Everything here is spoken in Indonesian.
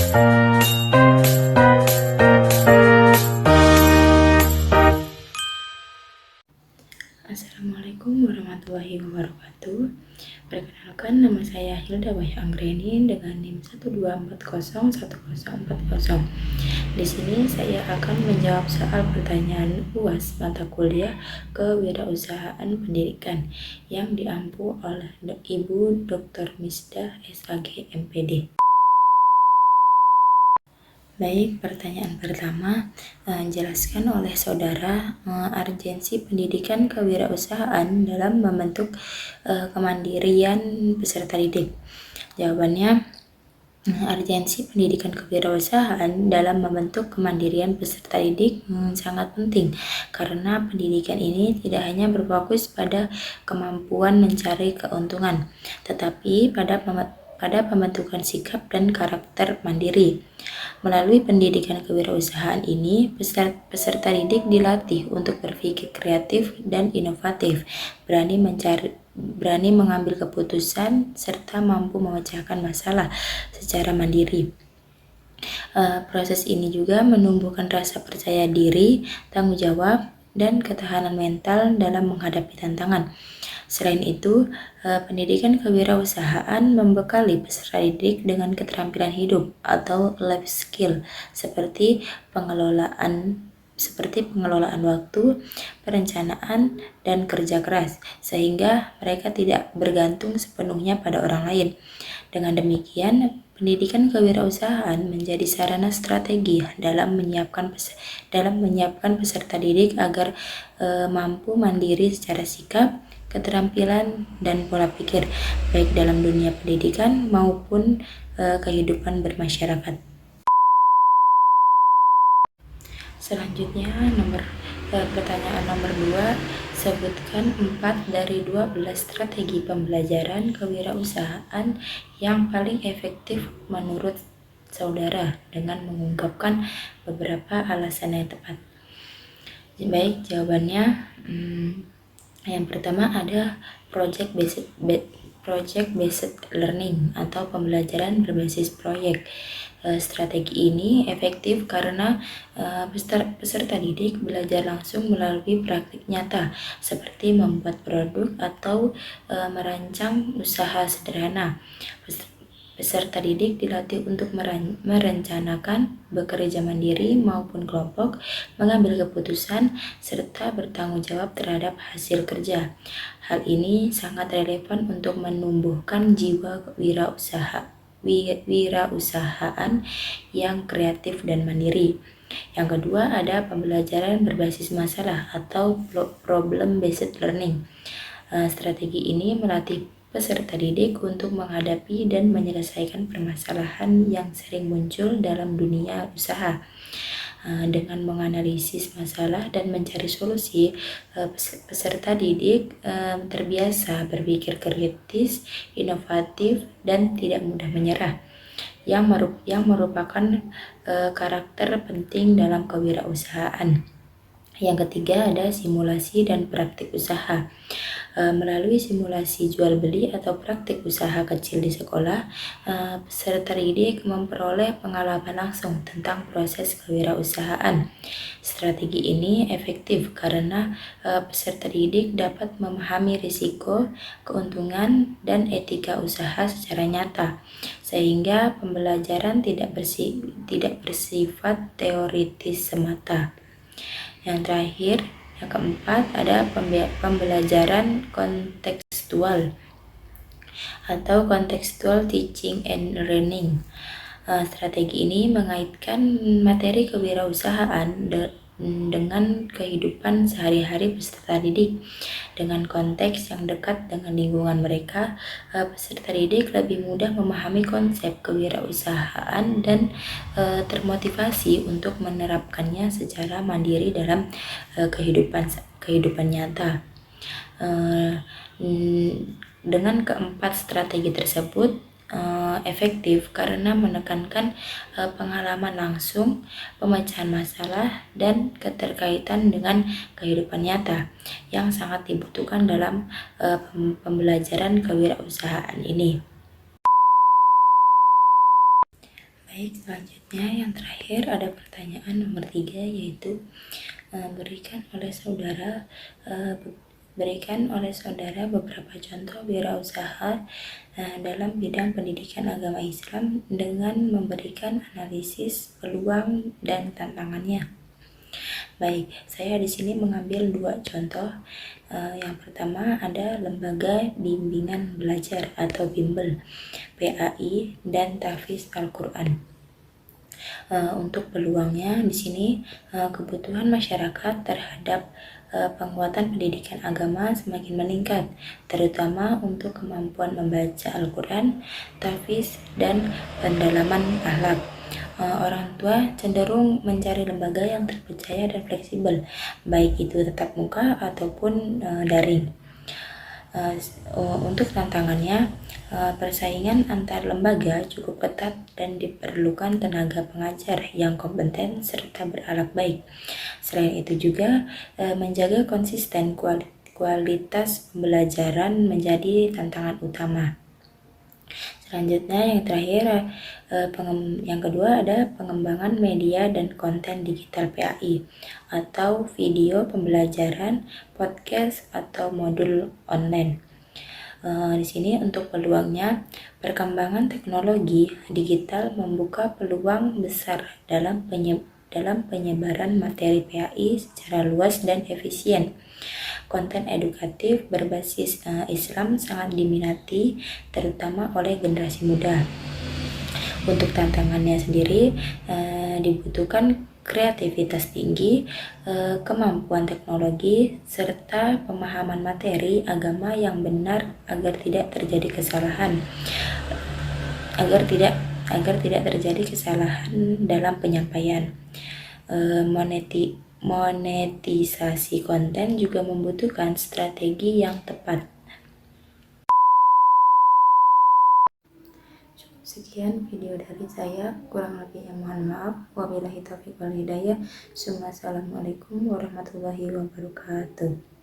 Assalamualaikum warahmatullahi wabarakatuh. Perkenalkan, nama saya Hilda Wahya Anggreni dengan NIM 124010440. Di sini saya akan menjawab soal pertanyaan UAS mata kuliah Kewirausahaan Pendidikan yang diampu oleh Ibu Dr. Misdah SAG MPD. Baik, pertanyaan pertama, jelaskan oleh saudara urgensi pendidikan kewirausahaan dalam membentuk kemandirian peserta didik. Jawabannya, urgensi pendidikan kewirausahaan dalam membentuk kemandirian peserta didik sangat penting karena pendidikan ini tidak hanya berfokus pada kemampuan mencari keuntungan, tetapi pada pembentukan sikap dan karakter mandiri. Melalui pendidikan kewirausahaan ini, peserta didik dilatih untuk berpikir kreatif dan inovatif, berani mengambil keputusan, serta mampu memecahkan masalah secara mandiri. Proses ini juga menumbuhkan rasa percaya diri, tanggung jawab, dan ketahanan mental dalam menghadapi tantangan. Selain itu, pendidikan kewirausahaan membekali peserta didik dengan keterampilan hidup atau life skill seperti pengelolaan waktu, perencanaan, dan kerja keras, sehingga mereka tidak bergantung sepenuhnya pada orang lain. Dengan demikian, pendidikan kewirausahaan menjadi sarana strategi dalam menyiapkan peserta didik agar mampu mandiri secara sikap, keterampilan, dan pola pikir, baik dalam dunia pendidikan maupun kehidupan bermasyarakat. Selanjutnya, pertanyaan nomor 2, sebutkan 4 dari 12 strategi pembelajaran kewirausahaan yang paling efektif menurut saudara dengan mengungkapkan beberapa alasan yang tepat. Baik, jawabannya, yang pertama ada project based learning atau pembelajaran berbasis proyek. Strategi ini efektif karena peserta didik belajar langsung melalui praktik nyata seperti membuat produk atau merancang usaha sederhana. Peserta didik dilatih untuk merencanakan, bekerja mandiri maupun kelompok, mengambil keputusan, serta bertanggung jawab terhadap hasil kerja. Hal ini sangat relevan untuk menumbuhkan jiwa wirausahaan yang kreatif dan mandiri. Yang kedua ada pembelajaran berbasis masalah atau problem based learning. Strategi ini melatih peserta didik untuk menghadapi dan menyelesaikan permasalahan yang sering muncul dalam dunia usaha. Dengan menganalisis masalah dan mencari solusi, peserta didik terbiasa berpikir kritis, inovatif, dan tidak mudah menyerah, yang merupakan karakter penting dalam kewirausahaan. Yang ketiga ada simulasi dan praktik usaha. Melalui simulasi jual beli atau praktik usaha kecil di sekolah, peserta didik memperoleh pengalaman langsung tentang proses kewirausahaan. Strategi ini efektif karena peserta didik dapat memahami risiko, keuntungan, dan etika usaha secara nyata, sehingga pembelajaran tidak bersifat teoritis semata. Yang terakhir, yang keempat ada pembelajaran kontekstual atau contextual teaching and learning. Strategi ini mengaitkan materi kewirausahaan dengan kehidupan sehari-hari peserta didik. Dengan konteks yang dekat dengan lingkungan mereka, peserta didik lebih mudah memahami konsep kewirausahaan dan termotivasi untuk menerapkannya secara mandiri dalam kehidupan nyata. Dengan keempat strategi tersebut efektif karena menekankan pengalaman langsung, pemecahan masalah, dan keterkaitan dengan kehidupan nyata yang sangat dibutuhkan dalam pembelajaran kewirausahaan ini. Baik, selanjutnya yang terakhir ada pertanyaan nomor 3, yaitu berikan oleh saudara beberapa contoh wirausaha dalam bidang pendidikan agama Islam dengan memberikan analisis peluang dan tantangannya. Baik, saya di sini mengambil 2 contoh. Yang pertama ada Lembaga Bimbingan Belajar atau Bimbel, PAI, dan Tahfiz Al-Quran. Untuk peluangnya di sini, kebutuhan masyarakat terhadap penguatan pendidikan agama semakin meningkat, terutama untuk kemampuan membaca Al-Quran, tahfiz, dan pendalaman akhlak. Orang tua cenderung mencari lembaga yang terpercaya dan fleksibel, baik itu tatap muka ataupun daring. Untuk tantangannya, persaingan antar lembaga cukup ketat dan diperlukan tenaga pengajar yang kompeten serta berakhlak baik. Selain itu juga menjaga konsisten kualitas pembelajaran menjadi tantangan utama. Selanjutnya yang terakhir, yang kedua ada pengembangan media dan konten digital PAI atau video pembelajaran, podcast, atau modul online. Di sini untuk peluangnya, perkembangan teknologi digital membuka peluang besar dalam penyebaran materi PAI secara luas dan efisien. Konten edukatif berbasis Islam sangat diminati, terutama oleh generasi muda. Untuk tantangannya sendiri, dibutuhkan kreativitas tinggi, kemampuan teknologi, serta pemahaman materi agama yang benar agar tidak terjadi kesalahan dalam penyampaian. Monetisasi konten juga membutuhkan strategi yang tepat. Sekian video dari saya, kurang lebihnya mohon maaf. Wabillahi taufiq wal hidayah. Assalamualaikum warahmatullahi wabarakatuh.